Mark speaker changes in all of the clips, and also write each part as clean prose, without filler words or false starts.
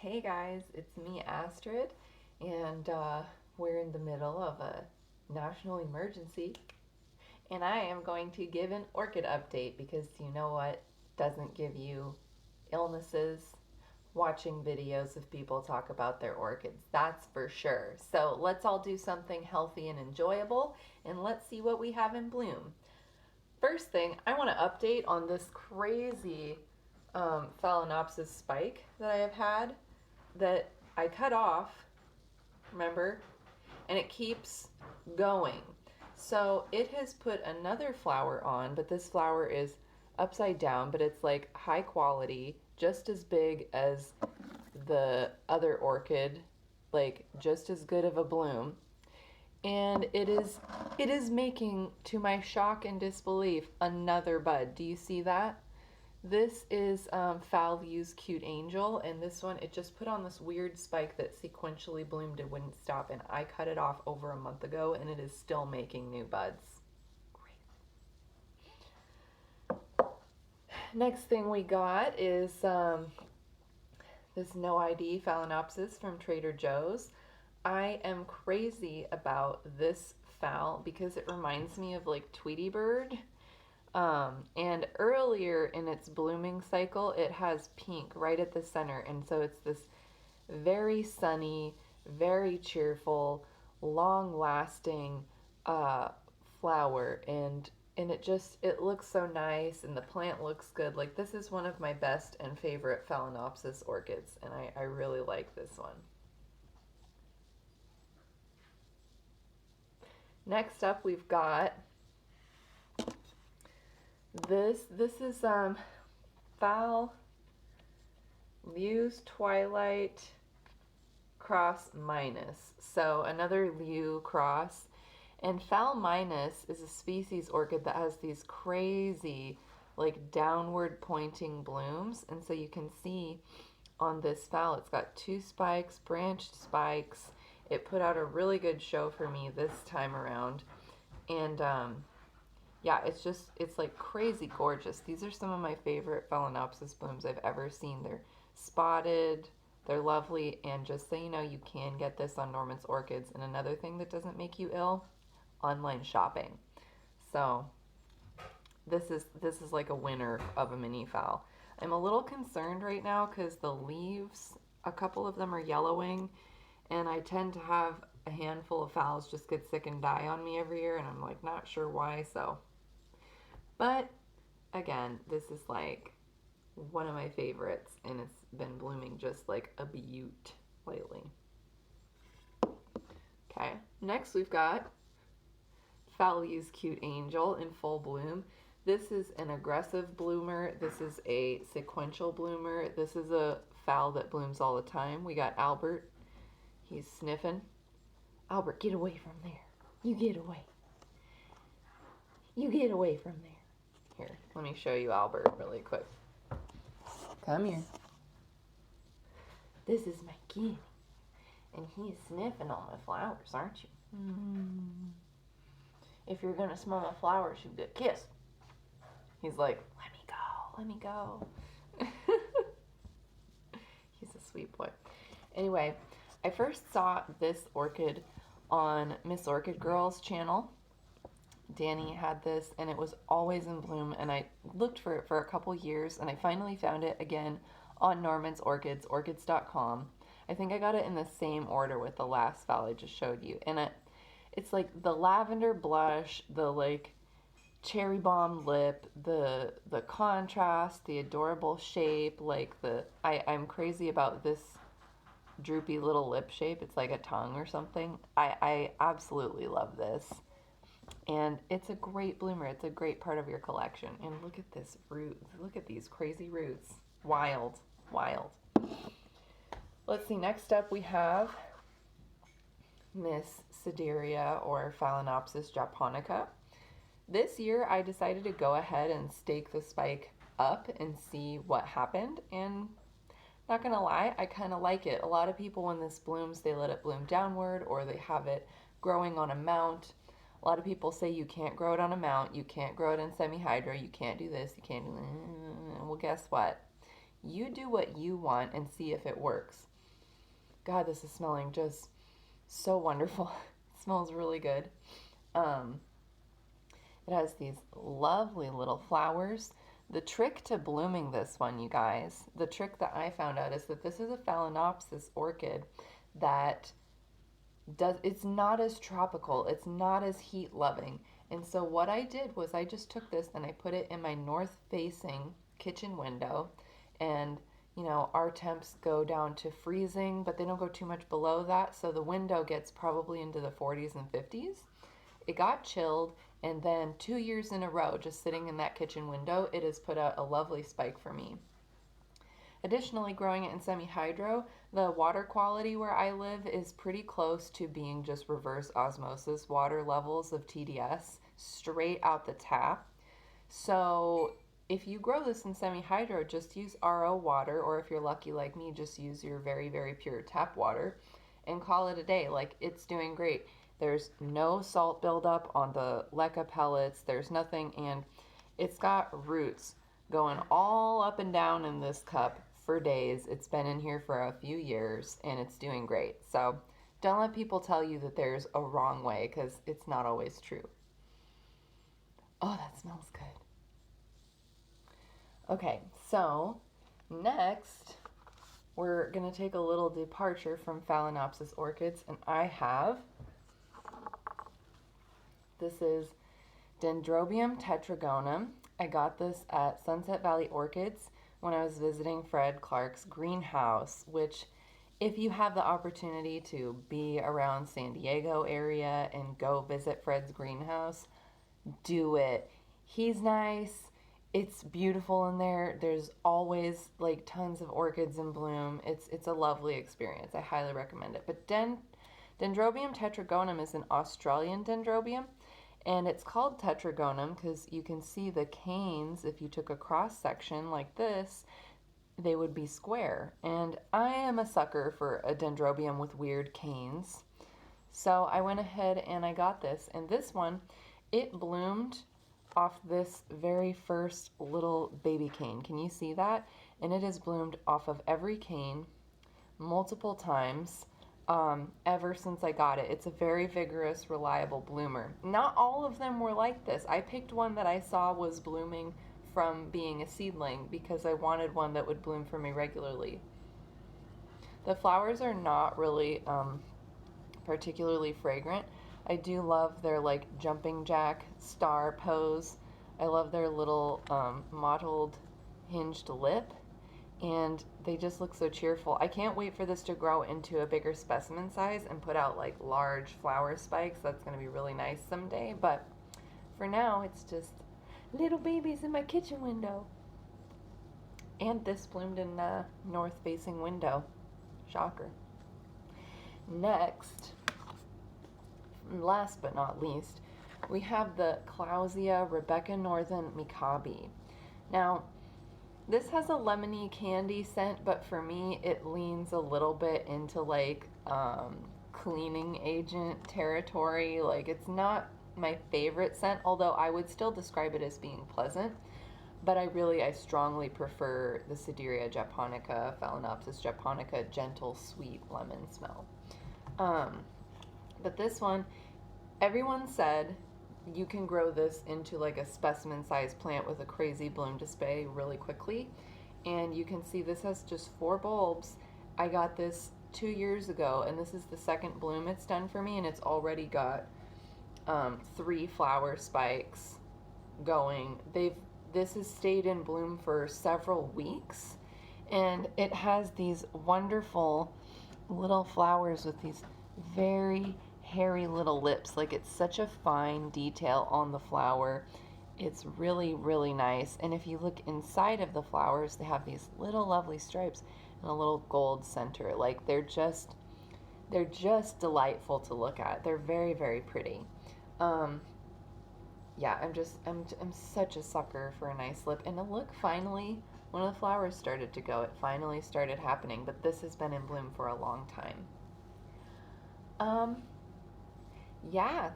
Speaker 1: Hey guys, it's me, Astrid, and we're in the middle of a national emergency, and I am going to give an orchid update because you know what doesn't give you illnesses? Watching videos of people talk about their orchids, that's for sure. So let's all do something healthy and enjoyable, and let's see what we have in bloom. First thing, I want to update on this crazy Phalaenopsis spike that I have had that I cut off, remember? And it keeps going. So it has put another flower on, but this flower is upside down, but it's like high quality, just as big as the other orchid, like just as good of a bloom. And it is making, to my shock and disbelief, another bud. Do you see that? This is Phalaenopsis Cute Angel, and this one, it just put on this weird spike that sequentially bloomed and wouldn't stop, and I cut it off over a month ago, and it is still making new buds. Great. Next thing we got is this no ID Phalaenopsis from Trader Joe's. I am crazy about this phal because it reminds me of like Tweety Bird. And earlier in its blooming cycle, it has pink right at the center. And so it's this very sunny, very cheerful, long-lasting flower. And it looks so nice, and the plant looks good. Like, this is one of my best and favorite Phalaenopsis orchids, and I really like this one. Next up, we've got this is Phalaenopsis Twilight cross minus. So another Liu cross. And Phal minus is a species orchid that has these crazy, like, downward pointing blooms. And so you can see on this phal, it's got two spikes, branched spikes. It put out a really good show for me this time around. And yeah, it's like crazy gorgeous. These are some of my favorite Phalaenopsis blooms I've ever seen. They're spotted, they're lovely, and just so you know, you can get this on Norman's Orchids. And another thing that doesn't make you ill, online shopping. So this is like a winner of a mini phal. I'm a little concerned right now because the leaves, a couple of them are yellowing, and I tend to have a handful of phals just get sick and die on me every year, and I'm like not sure why. So, but again, this is like one of my favorites, and it's been blooming just like a beaut lately. Okay, next we've got Phalaenopsis Cute Angel in full bloom. This is an aggressive bloomer. This is a sequential bloomer. This is a phal that blooms all the time. We got Albert. He's sniffing. Albert, get away from there. You get away. You get away from there. Here, let me show you Albert really quick. Come here. This is my kitty. And he's sniffing on my flowers, aren't you? Mm-hmm. If you're going to smell my flowers, you get kissed. He's like, let me go, let me go. He's a sweet boy. Anyway, I first saw this orchid on Miss Orchid Girl's channel. Danny had this, and it was always in bloom, and I looked for it for a couple years, and I finally found it again on Norman's Orchids, orchids.com. I think I got it in the same order with the last phal I just showed you, and it's like the lavender blush, the like cherry bomb lip, the contrast, the adorable shape, like I'm crazy about this droopy little lip shape. It's like a tongue or something. I absolutely love this. And it's a great bloomer. It's a great part of your collection. And look at this root. Look at these crazy roots. Wild, wild. Let's see, next up we have Miss Sideria, or Phalaenopsis Japonica. This year I decided to go ahead and stake the spike up and see what happened, and not gonna lie, I kind of like it. A lot of people, when this blooms, they let it bloom downward, or they have it growing on a mount. A lot of people say you can't grow it on a mount, you can't grow it in semi-hydro, you can't do this, you can't do that. Well, guess what? You do what you want and see if it works. God, this is smelling just so wonderful. It smells really good. Um, it has these lovely little flowers. The trick to blooming this one, you guys, the trick that I found out is that this is a Phalaenopsis orchid that it's not as tropical, it's not as heat loving. And so what I did was I just took this and I put it in my north facing kitchen window, and our temps go down to freezing, but they don't go too much below that, so the window gets probably into the 40s and 50s. It got chilled, and then 2 years in a row, just sitting in that kitchen window, it has put out a lovely spike for me. Additionally, growing it in semi-hydro, the water quality where I live is pretty close to being just reverse osmosis water levels of TDS straight out the tap. So if you grow this in semi-hydro, just use RO water, or if you're lucky like me, just use your very, very pure tap water and call it a day. Like, it's doing great. There's no salt buildup on the leca pellets. There's nothing, and it's got roots going all up and down in this cup for days. It's been in here for a few years, and it's doing great. So don't let people tell you that there's a wrong way, because it's not always true. Oh, that smells good. Okay, so next we're going to take a little departure from Phalaenopsis orchids, and this is Dendrobium Tetragonum. I got this at Sunset Valley Orchids when I was visiting Fred Clark's greenhouse, which, if you have the opportunity to be around San Diego area and go visit Fred's greenhouse, do it. He's nice. It's beautiful in there. There's always like tons of orchids in bloom. It's a lovely experience. I highly recommend it. But Dendrobium tetragonum is an Australian dendrobium, and it's called tetragonum because you can see the canes. If you took a cross section like this, they would be square. And I am a sucker for a dendrobium with weird canes. So I went ahead and I got this. And this one, it bloomed off this very first little baby cane. Can you see that? And it has bloomed off of every cane multiple times ever since I got it. It's a very vigorous, reliable bloomer. Not all of them were like this. I picked one that I saw was blooming from being a seedling because I wanted one that would bloom for me regularly. The flowers are not really particularly fragrant. I do love their like jumping jack star pose. I love their little mottled hinged lip, and they just look so cheerful. I can't wait for this to grow into a bigger specimen size and put out like large flower spikes. That's going to be really nice someday, but for now it's just little babies in my kitchen window. And this bloomed in the north facing window. Shocker. Next, last but not least, we have the Cattleya Rebecca Northern Mikabe. Now, this has a lemony candy scent, but for me, it leans a little bit into like cleaning agent territory. Like, it's not my favorite scent, although I would still describe it as being pleasant. But I strongly prefer the Cattleya Japonica, Phalaenopsis Japonica, gentle, sweet lemon smell. But this one, everyone said you can grow this into like a specimen sized plant with a crazy bloom display really quickly. And you can see this has just 4 bulbs. I got this 2 years ago, and this is the second bloom it's done for me, and it's already got 3 flower spikes going. This has stayed in bloom for several weeks, and it has these wonderful little flowers with these very hairy little lips. Like, it's such a fine detail on the flower. It's really, really nice. And if you look inside of the flowers, they have these little lovely stripes and a little gold center. Like, they're just delightful to look at. They're very, very pretty. Yeah, I'm such a sucker for a nice lip. And look, finally, one of the flowers started to go. It finally started happening, but this has been in bloom for a long time. Yeah,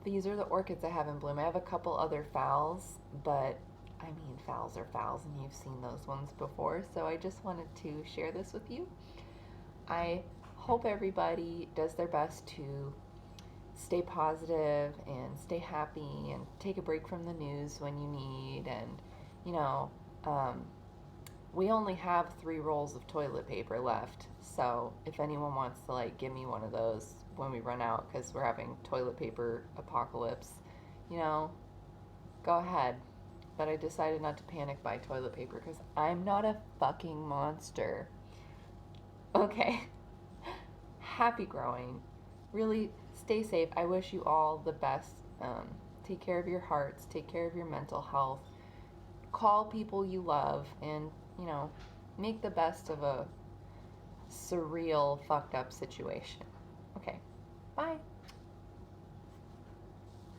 Speaker 1: these are the orchids I have in bloom. I have a couple other phals, but I mean, phals are phals, and you've seen those ones before, so I just wanted to share this with you. I hope everybody does their best to stay positive and stay happy and take a break from the news when you need. And, you know, we only have 3 rolls of toilet paper left. So if anyone wants to, like, give me one of those when we run out because we're having toilet paper apocalypse, you know, go ahead. But I decided not to panic buy toilet paper because I'm not a fucking monster. Okay. Happy growing. Really stay safe. I wish you all the best. Take care of your hearts. Take care of your mental health. Call people you love and, you know, make the best of a surreal, fucked up situation. Okay. Bye.